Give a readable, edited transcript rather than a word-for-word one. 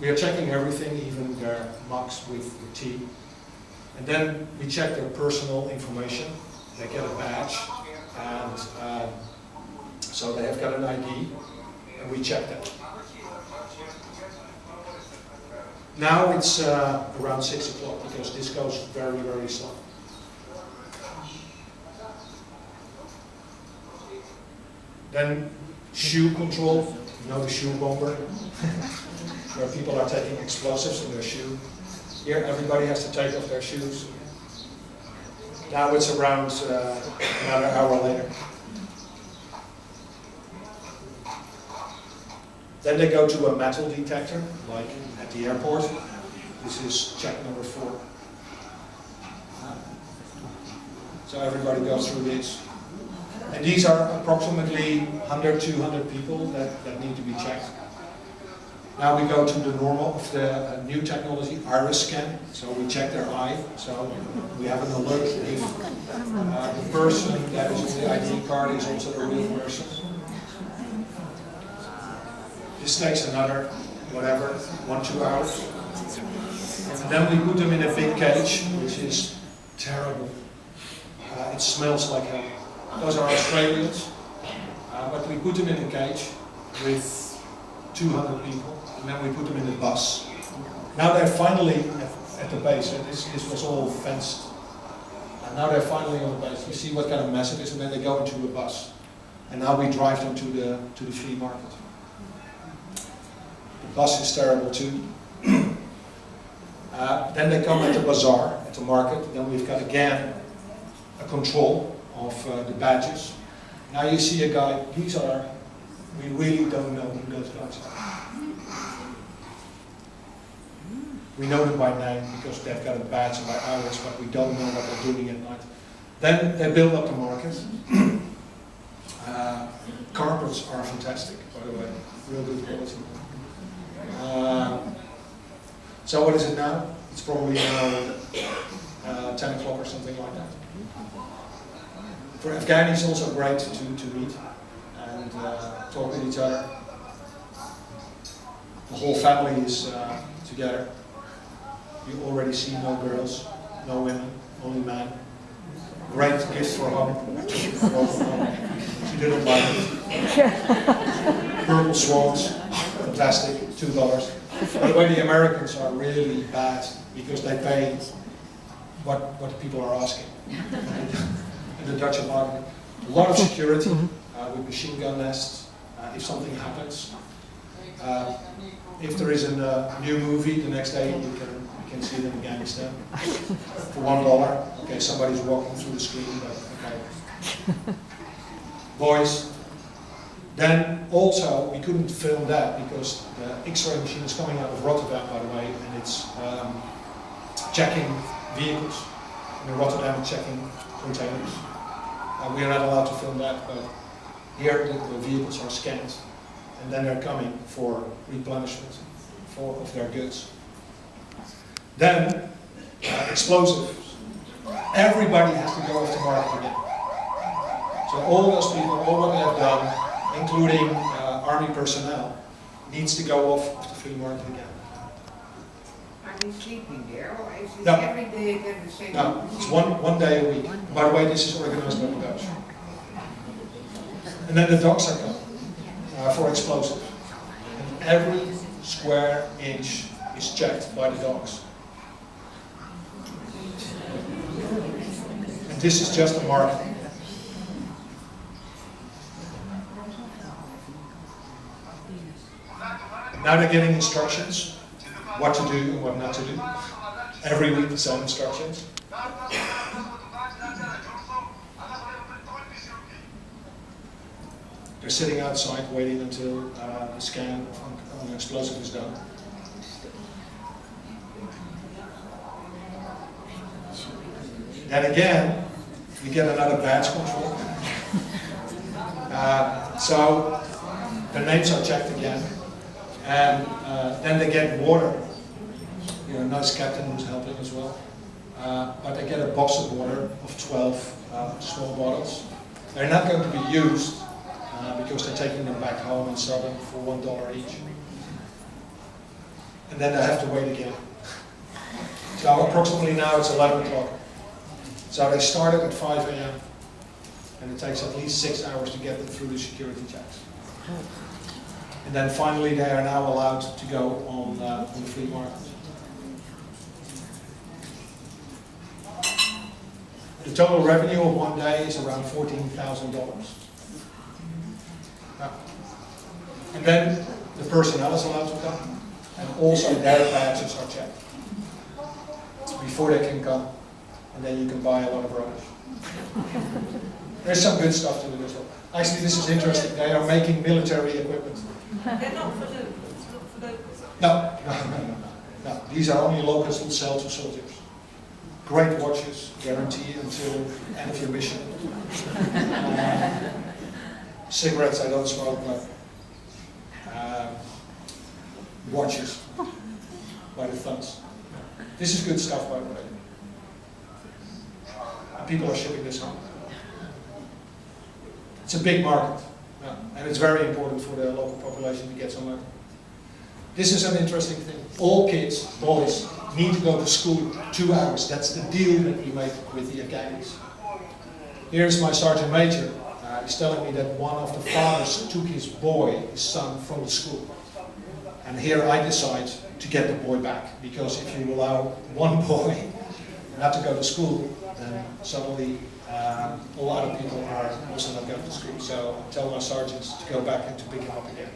We are checking everything, even their mugs with the tea. And then we check their personal information. They get a badge, and so they have got an ID, and we check that. Now it's around 6 o'clock because this goes very, very slow. Then shoe control, you know the shoe bomber, where people are taking explosives in their shoe. Here everybody has to take off their shoes. Now it's around another hour later. Then they go to a metal detector, like at the airport. This is check number 4. So everybody goes through this. And these are approximately 100, 200 people that need to be checked. Now we go to the normal, the new technology, iris scan. So we check their eye. So we have an alert if the person that is on the ID card is also the real person. This takes another, whatever, 1-2 hours. And then we put them in a big cage, which is terrible. It smells like hell. Those are Australians, but we put them in a cage with 200 people, and then we put them in a bus. Now they're finally at the base. This was all fenced. And now they're finally on the base. You see what kind of mess it is, and then they go into a bus. And now we drive them to the flea market. The bus is terrible too. Then they come at the bazaar, at the market. Then we've got again a control of the badges. Now you see a guy, we really don't know who those guys are. We know them by name because they've got a badge and by hours, but we don't know what they're doing at night. Then they build up the market. Carpets are fantastic, by the way, real good quality. So what is it now? It's probably now 10 o'clock or something like that. For Afghani it's also great to meet and talk with each other. The whole family is together. You already see no girls, no women, only men. Great gift for home. She didn't like it. Purple swans, fantastic, $2. By the way, the Americans are really bad because they pay what the people are asking. In the Dutch market, a lot of security with machine gun nests. If something happens, if there is a new movie the next day, you can see it in Afghanistan for $1. Okay, somebody's walking through the screen, but okay. Boys. Then also we couldn't film that because the X-ray machine is coming out of Rotterdam, by the way, and it's checking vehicles. In Rotterdam, it's checking containers. We are not allowed to film that, but here the vehicles are scanned, and then they're coming for replenishment of their goods. Then explosives. Everybody has to go off the market again. So all those people, all what they have done, including army personnel, needs to go off the flea market again. Are they sleeping there, or is it No. every day again the same? No, it's one day a week. By the way, this is organized by the Dutch. And then the dogs are coming for explosives. And every square inch is checked by the dogs. And this is just a market. Now they're getting instructions, what to do and what not to do. Every week the same instructions. They're sitting outside waiting until the scan on the explosive is done. Then again, we get another badge control. So their names are checked again. And then they get water. You know, nice captain who's helping as well. But they get a box of water of 12 small bottles. They're not going to be used because they're taking them back home and sell them for $1 each. and then they have to wait again. So approximately now it's 11 o'clock. So they started at 5 a.m. and it takes at least 6 hours to get them through the security checks. And then finally they are now allowed to go on the free market. The total revenue of one day is around $14,000. And then the personnel is allowed to come, and also their badges are checked before they can come, and then you can buy a lot of rubbish. There's some good stuff to it as well. Actually, this is interesting. They are making military equipment. They're not for locals. No. These are only locals who sell to soldiers. Great watches, guarantee until end of your mission. Cigarettes, I don't smoke, but watches by the tons. This is good stuff, by the way. And people are shipping this home. It's a big market, and it's very important for the local population to get some money. This is an interesting thing. All kids, boys, need to go to school 2 hours. That's the deal that we make with the Afghans. Here's my sergeant major. He's telling me that one of the fathers took his son from the school. And here I decide to get the boy back, because if you allow one boy not to go to school, then suddenly a lot of people are also not going to school. So I tell my sergeants to go back and to pick him up again.